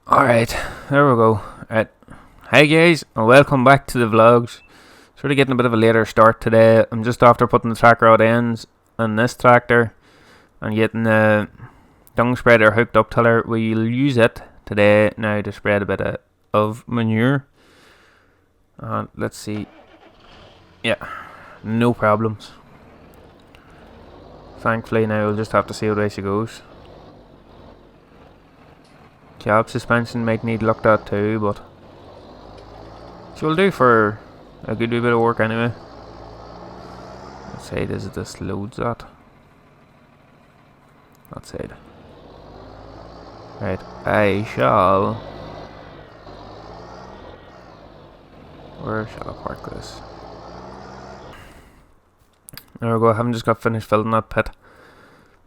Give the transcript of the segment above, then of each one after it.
Alright, there we go. Right. Hey guys, and welcome back to the vlogs. Sort of getting a bit of a later start today. I'm just after putting the tractor out ends on this tractor and getting the dung spreader hooked up tiller. We'll use it today now to spread a bit of manure. And let's see. Yeah, no problems. Thankfully now we'll just have to see how the way she goes. Cab suspension might need looked at too, but she'll do for a good bit of work anyway. Let's say this loads that. That's it. Right, I shall. Where shall I park this? There we go. I haven't just got finished filling that pit,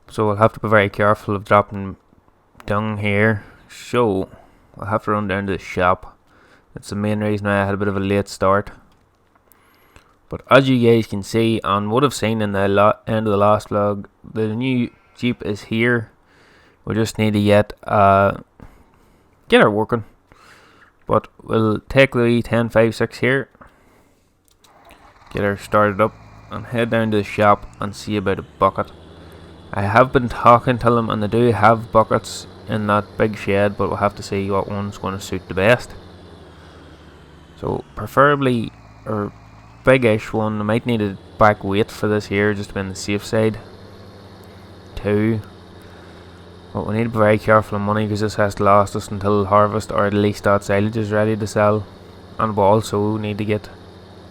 so I'll have to be very careful of dropping dung here. So I'll have to run down to the shop. That's the main reason why I had a bit of a late start. But as you guys can see and would have seen in the end of the last vlog, the new Jeep is here. We just need to get her working. But we'll take the 1056 here, get her started up, and head down to the shop and see about a bucket. I have been talking to them and they do have buckets in that big shed, but we'll have to see what one's going to suit the best. So preferably a big-ish one. I might need a back weight for this here just to be on the safe side too. But we need to be very careful of money because this has to last us until harvest, or at least that silage is ready to sell. And we also need to get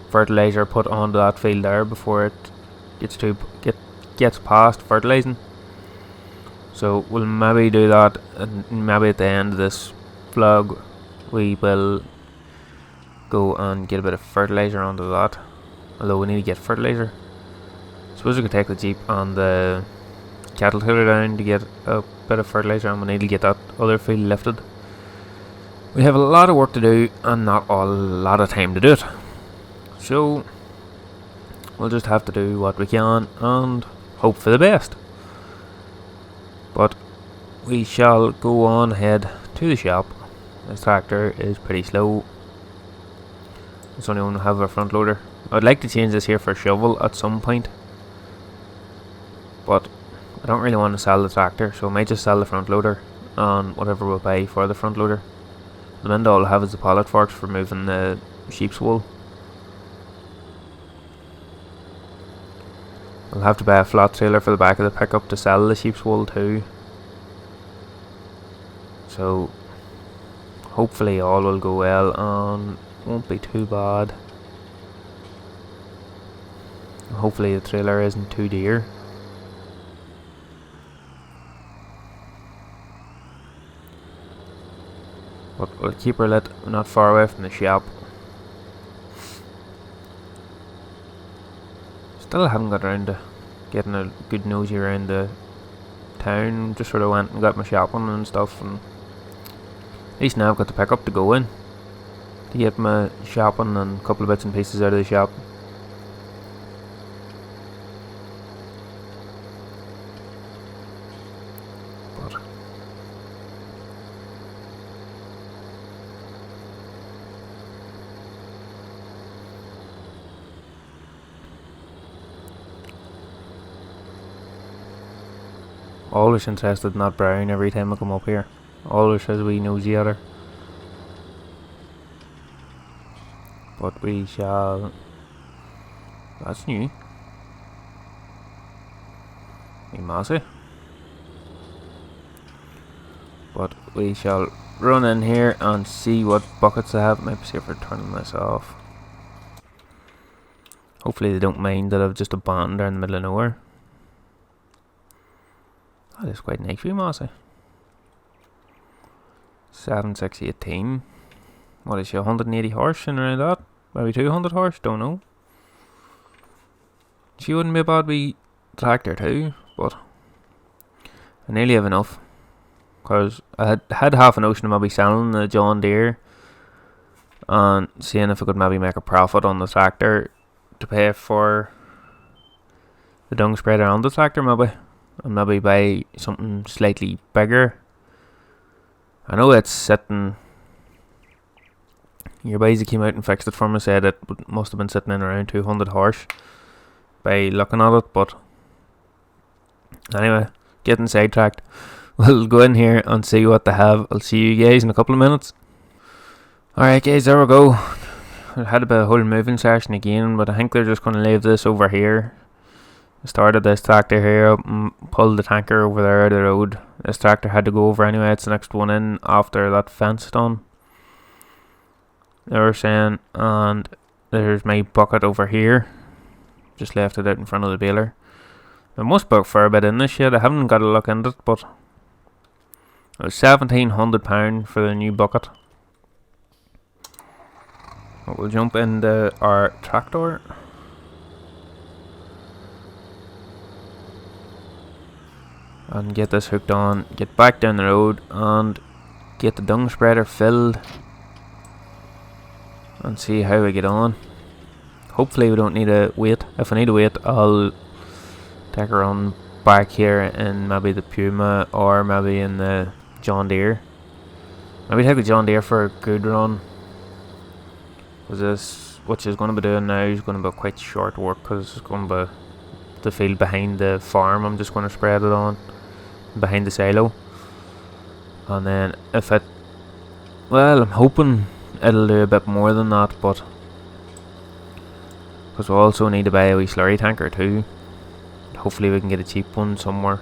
fertilizer put onto that field there before it gets past fertilizing. So we'll maybe do that, and maybe at the end of this vlog we will go and get a bit of fertilizer onto that. Although we need to get fertilizer. Suppose we could take the Jeep and the cattle tiller down to get a bit of fertilizer, and we need to get that other field lifted. We have a lot of work to do and not a lot of time to do it. So we'll just have to do what we can and hope for the best. But we shall go on ahead to the shop. This tractor is pretty slow. It's only going to have a front loader. I'd like to change this here for a shovel at some point, but I don't really want to sell the tractor, so I might just sell the front loader and whatever we'll pay for the front loader. The minute all I'll have is the pallet forks for moving the sheep's wool. I'll have to buy a flat trailer for the back of the pickup to sell the sheep's wool too. So hopefully all will go well and won't be too bad. Hopefully the trailer isn't too dear. But we'll keep her lit not far away from the shop. Still haven't got around to getting a good nosy around the town. Just sort of went and got my shopping and stuff, and at least now I've got the pickup to go in to get my shopping and a couple of bits and pieces out of the shop. But always interested in that brown every time I come up here. Always has a wee nosy at her. But we shall. That's new. Wee mossy. But we shall run in here and see what buckets I have. Maybe see if we're turning this off. Hopefully they don't mind that I've just abandoned her in the middle of nowhere. That is quite nice, wee mossy. 7618. What is she, 180 horse and around that? Maybe 200 horse, don't know. She wouldn't be a bad wee tractor too, but I nearly have enough. Because I had half a notion of maybe selling the John Deere and seeing if I could maybe make a profit on the tractor to pay for the dung spreader on the tractor maybe. And maybe buy something slightly bigger I know it's sitting. Your boys that came out and fixed it for me said it must have been sitting in around 200 horse by looking at it, but anyway, getting sidetracked. We'll go in here and see what they have. I'll see you guys in a couple of minutes. Alright guys, there we go. I had a bit of a whole moving session again, but I think they're just going to leave this over here. I started this tractor here up and pulled the tanker over there out of the road. This tractor had to go over anyway, it's the next one in after that fence done. They were saying, and there's my bucket over here. Just left it out in front of the baler. I must be a fair bit in this shed. I haven't got a look into it, but it was £1,700 for the new bucket. But we'll jump into our tractor. And get this hooked on, get back down the road and get the dung spreader filled. And see how we get on. Hopefully we don't need to wait. If I need to wait, I'll take a run back here in maybe the Puma or maybe in the John Deere. Maybe take the John Deere for a good run. Because this, what she's going to be doing now, is going to be quite short work, because it's going to be the field behind the farm. I'm just going to spread it on behind the silo. And then if it, well, I'm hoping it'll do a bit more than that, but because we also need to buy a wee slurry tanker too. Hopefully we can get a cheap one somewhere.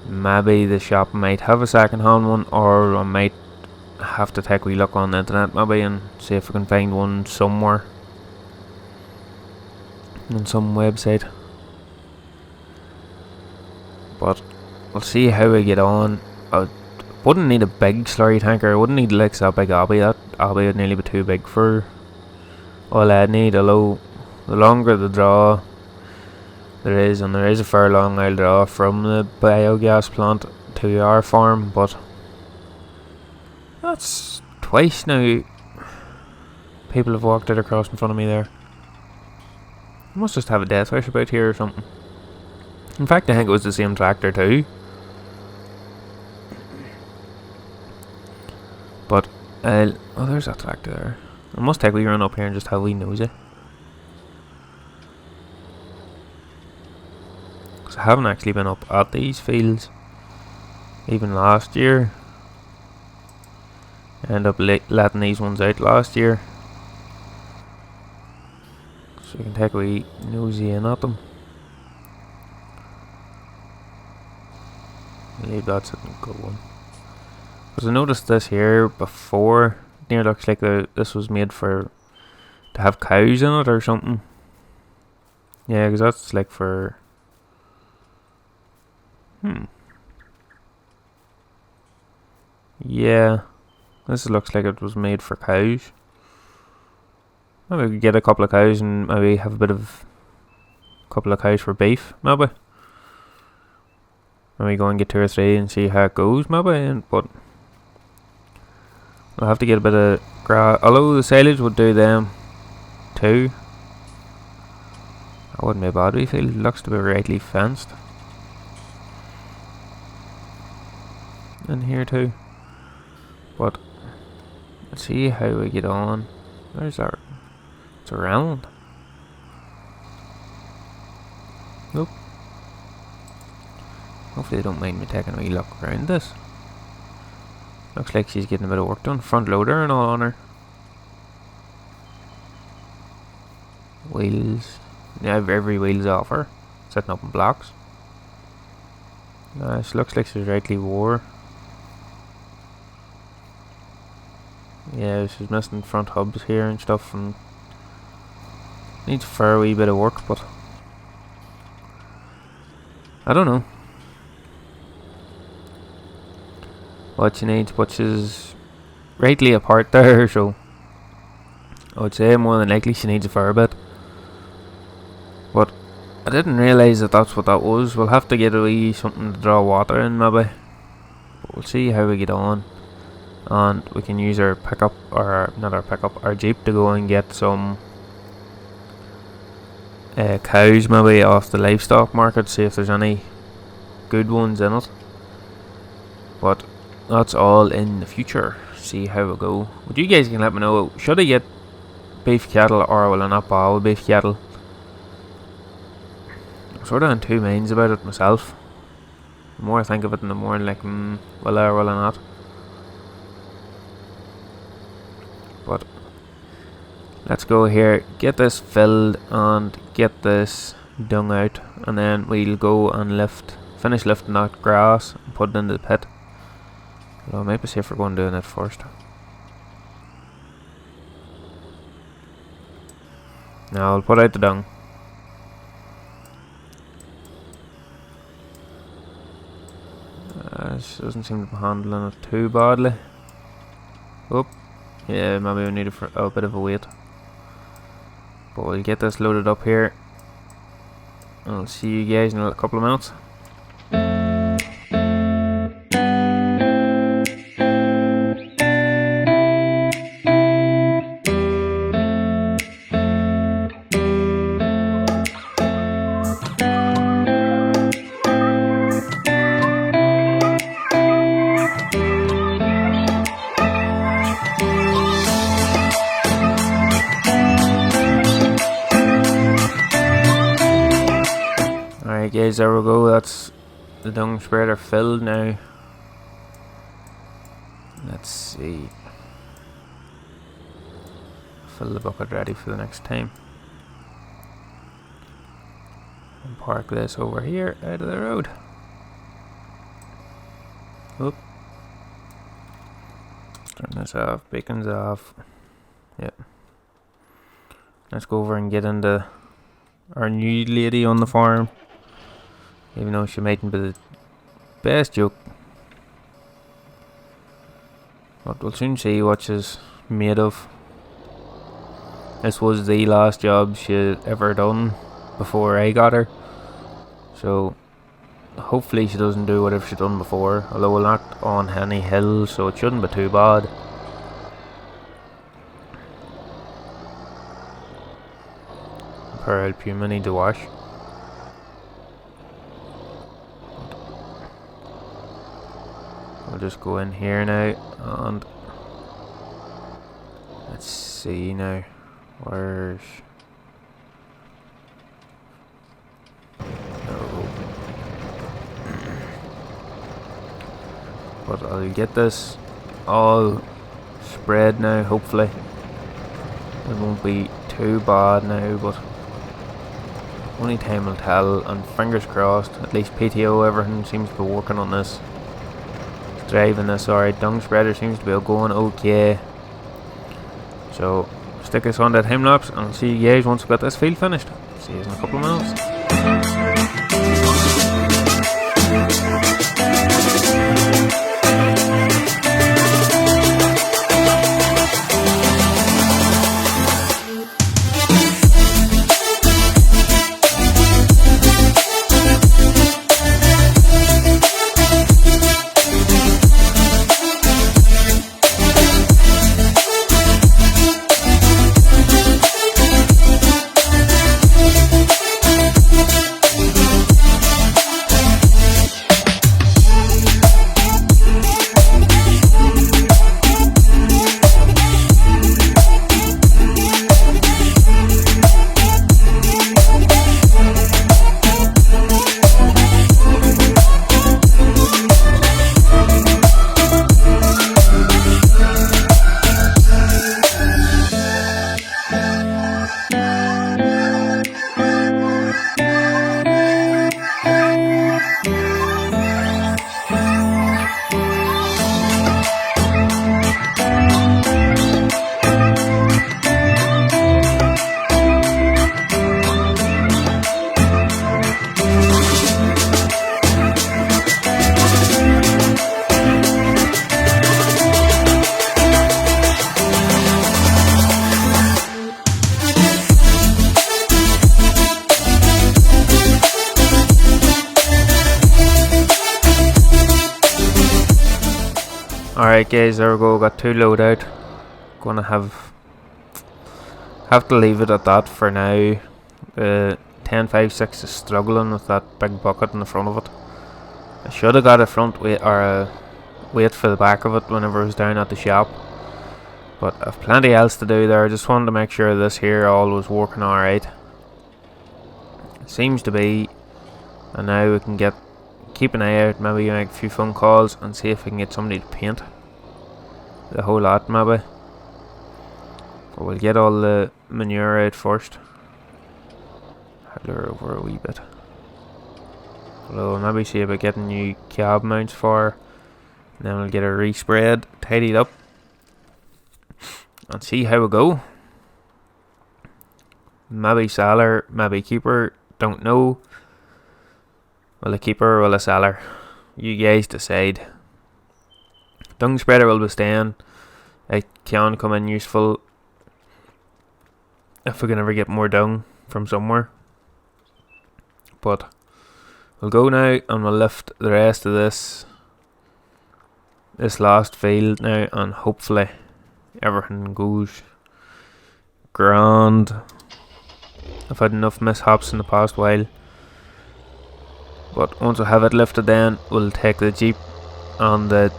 Maybe the shop might have a second hand one, or I might have to take a wee look on the internet maybe and see if we can find one somewhere on some website. But we'll see how we get on. I wouldn't need a big slurry tanker. I wouldn't need like that big Abby. That Abby would nearly be too big for all I'd need. Although the longer the draw there is, and there is a fair long aisle draw from the biogas plant to our farm, but that's twice now people have walked out across in front of me there. I must just have a death wish about here or something. In fact, I think it was the same tractor too. But oh, there's that tractor there. I must take a wee run up here and just have a wee nosy. Because I haven't actually been up at these fields. Even last year. I ended up letting these ones out last year. So you can take a wee nosy in at them. Leave that sitting a good one. Because I noticed this here before. It near looks like this was made for to have cows in it or something. Yeah, because that's like for yeah, this looks like it was made for cows. Maybe we could get a couple of cows and maybe have a couple of cows for beef, maybe. Maybe go and get 2 or 3 and see how it goes, maybe. But we'll have to get a bit of grass. Although the silage would do them too. That wouldn't be a bad wee field. It looks to be rightly fenced in here too. But let's see how we get on. Where's our? It's around. Nope. Hopefully they don't mind me taking a wee look around this. Looks like she's getting a bit of work done. Front loader and all on her. Wheels. Yeah, every wheel's off her. Setting up in blocks. She looks like she's rightly wore. Yeah, she's missing front hubs here and stuff, and needs a fair wee bit of work, but I don't know what she needs, but she's rightly apart there, so I would say more than likely she needs a fair bit. But I didn't realise that that's what that was. We'll have to get a wee something to draw water in maybe, but we'll see how we get on. And we can use our pickup, or not our pickup, our Jeep to go and get some cows maybe off the livestock market, see if there's any good ones in it. But that's all in the future. See how it go. But you guys can let me know, should I get beef cattle or will I not bother with beef cattle? I'm sort of in two minds about it myself. The more I think of it, the more I'm like, will I or will I not? But let's go here, get this filled and get this dung out, and then we'll go and finish lifting that grass and put it into the pit. Well, it might be safer going doing it first. Now I'll put out the dung. This doesn't seem to be handling it too badly. Oh, yeah, maybe we need a bit of a wait. But we'll get this loaded up here. I'll see you guys in a couple of minutes. Alright guys, there we go, that's the dung spreader filled now. Let's see. Fill the bucket ready for the next time. And park this over here out of the road. Oop. Turn this off, bacon's off. Yep. Let's go over and get into our new lady on the farm. Even though she mightn't be the best joke. But we'll soon see what she's made of. This was the last job she ever done before I got her. So hopefully she doesn't do whatever she done before. Although we're not on any hill, so it shouldn't be too bad. Pearl Puma need to wash. I'll just go in here now and let's see now. Where's no. But I'll get this all spread now, hopefully. It won't be too bad now, but only time will tell, and fingers crossed, at least PTO everything seems to be working on this. Driving this alright, dung spreader seems to be going okay. So stick us on that time lapse and I'll see you guys once we've got this field finished. See you in a couple of minutes. Alright guys, there we go, got 2 load out. Gonna have to leave it at that for now. The 1056 is struggling with that big bucket in the front of it. I should have got a front wheel or a wait for the back of it whenever I was down at the shop. But I've plenty else to do there. I just wanted to make sure this here all was working alright. It seems to be. And now we can keep an eye out, maybe make a few phone calls and see if we can get somebody to paint the whole lot maybe. But we'll get all the manure out first. Hagler over a wee bit. We'll maybe see about getting new cab mounts for her. And then we'll get her resprayed, tidied up. And see how we go. Maybe sell her, maybe keep her, don't know. Will I keep her or will I sell her? You guys decide. Dung spreader will be staying. It can come in useful if we can ever get more dung from somewhere. But we'll go now and we'll lift the rest of this last field now, and hopefully everything goes grand. I've had enough mishaps in the past while. But once I have it lifted, then we'll take the Jeep and the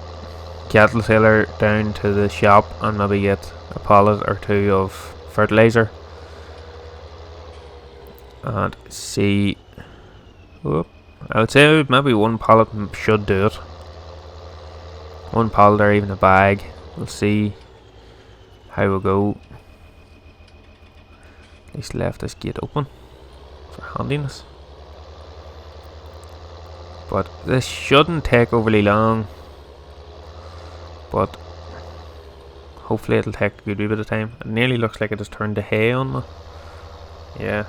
cattle trailer down to the shop and maybe get a pallet or two of fertilizer and see. Whoop, I would say maybe one pallet should do it. One pallet or even a bag. We'll see how we go. At least left this gate open for handiness. But this shouldn't take overly long. But hopefully it'll take a good wee bit of time. It nearly looks like it has turned to hay on me. Yeah.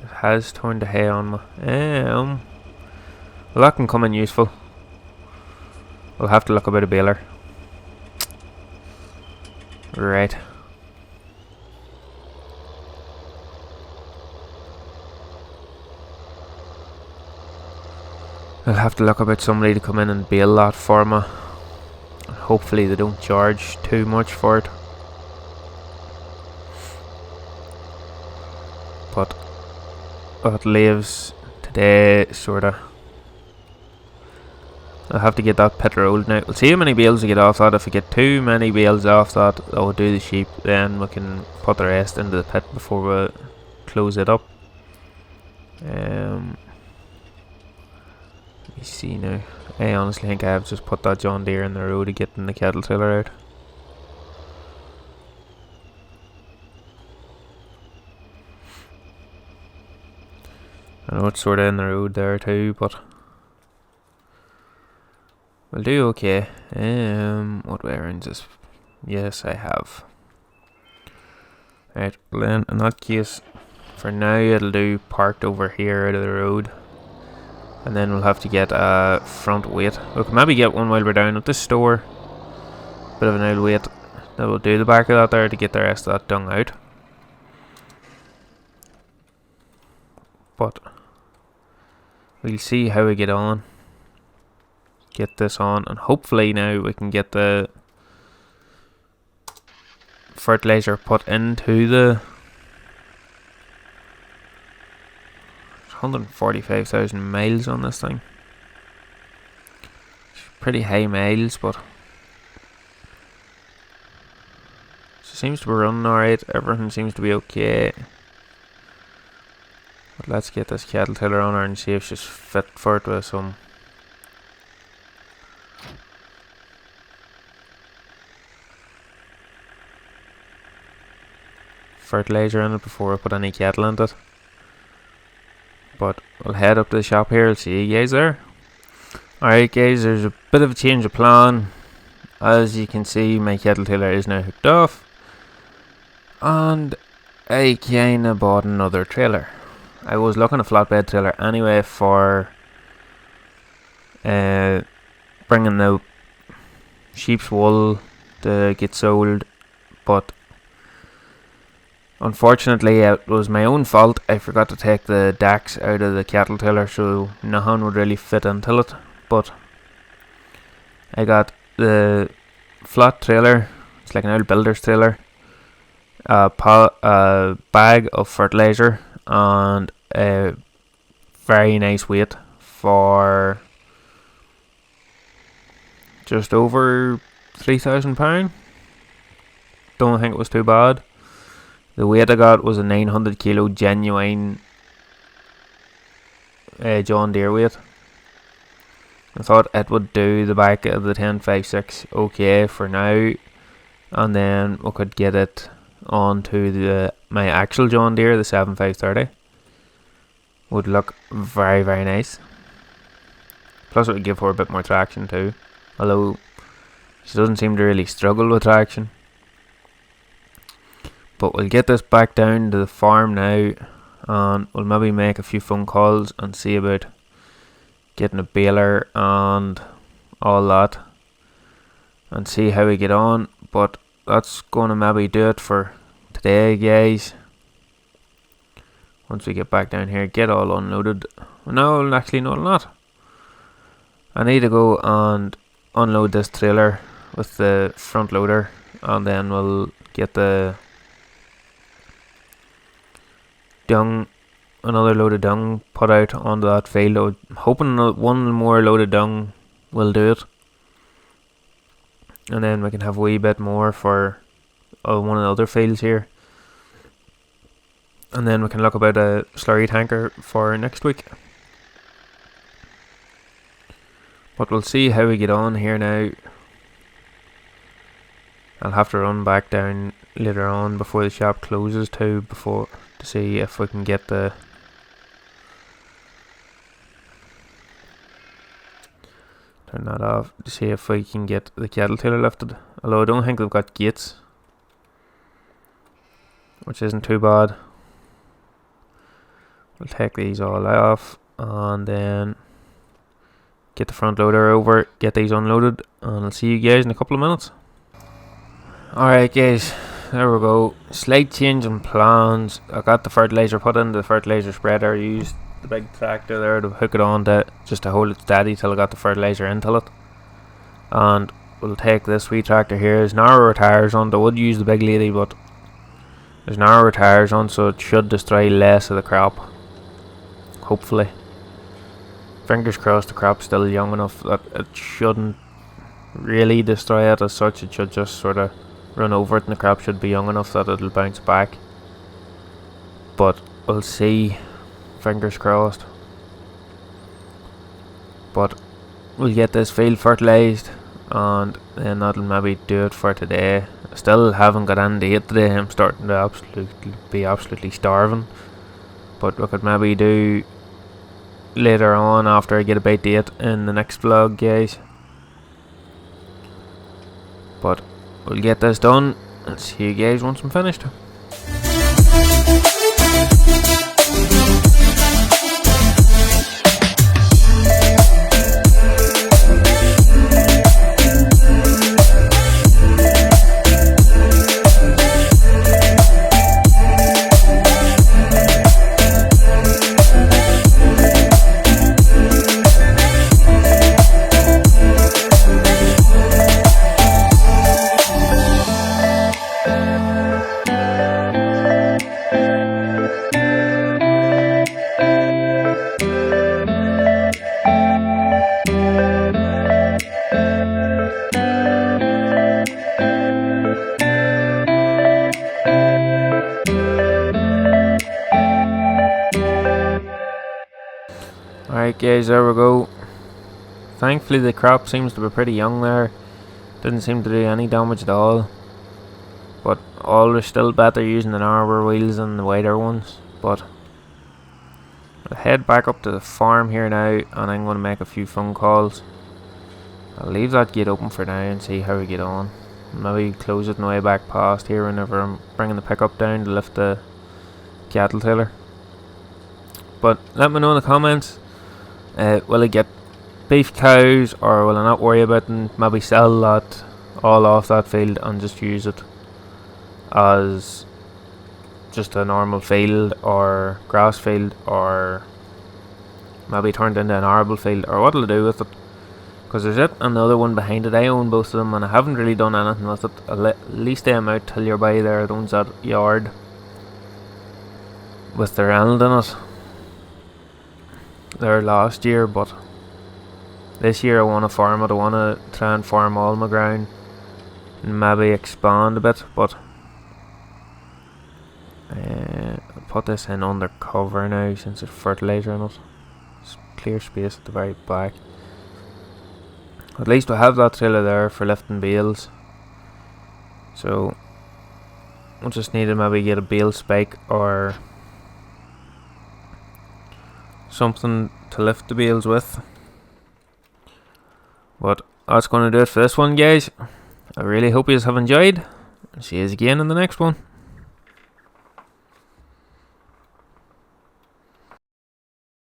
It has turned to hay on me. Well, that can come in useful. We'll have to look about a baler. Right. I'll have to look about somebody to come in and bale that for me. Hopefully they don't charge too much for it. But it leaves today sorta. I'll have to get that pit rolled now. We'll see how many bales we get off that. If we get too many bales off that, I'll do the sheep. Then we can put the rest into the pit before we close it up. Let me see now. I honestly think I have just put that John Deere in the road to get the cattle trailer out. I know it's sort of in the road there too, but we'll do okay. What bearings is? Yes, I have. Right, well then, in that case, for now it'll do parked over here out of the road. And then we'll have to get a front weight. We can maybe get one while we're down at the store. Bit of an old weight. That will do the back of that there to get the rest of that dung out. But we'll see how we get on. Get this on, and hopefully now we can get the fertilizer put into the 145,000 miles on this thing. It's pretty high miles, but it seems to be running alright. Everything seems to be okay. But let's get this cattle tiller on her and see if she's fit for it with some fertilizer in it before I put any cattle into it. But I'll head up to the shop here. I'll see you guys there. Alright guys, there's a bit of a change of plan. As you can see, my cattle tiller is now hooked off. And I kinda bought another trailer. I was looking at a flatbed trailer anyway for bringing the sheep's wool to get sold. But unfortunately, it was my own fault. I forgot to take the dacks out of the cattle tiller, so nothing would really fit into it. But I got the flat trailer. It's like an old builder's trailer. A bag of fertilizer and a very nice weight, for just over £3,000. Don't think it was too bad. The weight I got was a 900 kilo genuine John Deere weight. I thought it would do the back of the 1056 okay for now, and then we could get it onto my actual John Deere, the 7530. Would look very, very nice. Plus it would give her a bit more traction too, although she doesn't seem to really struggle with traction. But we'll get this back down to the farm now, and we'll maybe make a few phone calls and see about getting a baler and all that, and see how we get on. But that's going to maybe do it for today, guys. Once we get back down here, get all unloaded. No, actually no, not. I need to go and unload this trailer with the front loader, and then we'll get the dung, another load of dung put out onto that field. I'm hoping one more load of dung will do it, and then we can have a wee bit more for one of the other fields here, and then we can look about a slurry tanker for next week. But we'll see how we get on here now. I'll have to run back down later on before the shop closes too, to see if we can get the turn that off, to see if we can get the cattle trailer lifted. Although I don't think they've got gates, which isn't too bad. We'll take these all off and then get the front loader over, get these unloaded, and I'll see you guys in a couple of minutes. Alright guys, there we go. Slight change in plans. I got the fertilizer put into the fertilizer spreader. I used the big tractor there to hook it on to, just to hold it steady till I got the fertilizer into it. And we'll take this wee tractor here. There's narrower tires on. I would use the big lady, but there's narrower tires on, so it should destroy less of the crop, hopefully. Fingers crossed the crop's still young enough that it shouldn't really destroy it as such. It should just sort of run over it, and the crop should be young enough that it'll bounce back. But we'll see. Fingers crossed. But we'll get this field fertilised, and then that'll maybe do it for today. I still haven't got any to eat today. I'm starting to be absolutely starving. But we could maybe do later on after I get a bite to eat in the next vlog, guys. But we'll get this done and see you guys once I'm finished. Alright guys, there we go. Thankfully the crop seems to be pretty young there. Didn't seem to do any damage at all. But always still better using the narrower wheels than the wider ones. But I'll head back up to the farm here now, and I'm going to make a few phone calls. I'll leave that gate open for now and see how we get on. Maybe close it on the way back past here whenever I'm bringing the pickup down to lift the cattle trailer. But let me know in the comments, will I get beef cows, or will I not worry about them? Maybe sell that all off that field and just use it as just a normal field or grass field, or maybe turned into an arable field, or what will I do with it? Because there's it and the other one behind it. I own both of them and I haven't really done anything with it. I'll lease them out till you're by there that owns that yard with their end in it. there last year, but this year I want to farm it. I want to try and farm all my ground and maybe expand a bit, but I'll put this in under cover now since there's fertilizer in it. It's clear space at the very back. At least we have that trailer there for lifting bales. So we'll just need to maybe get a bale spike or something to lift the bales with. But that's going to do it for this one, guys. I really hope you have enjoyed. See you again in the next one.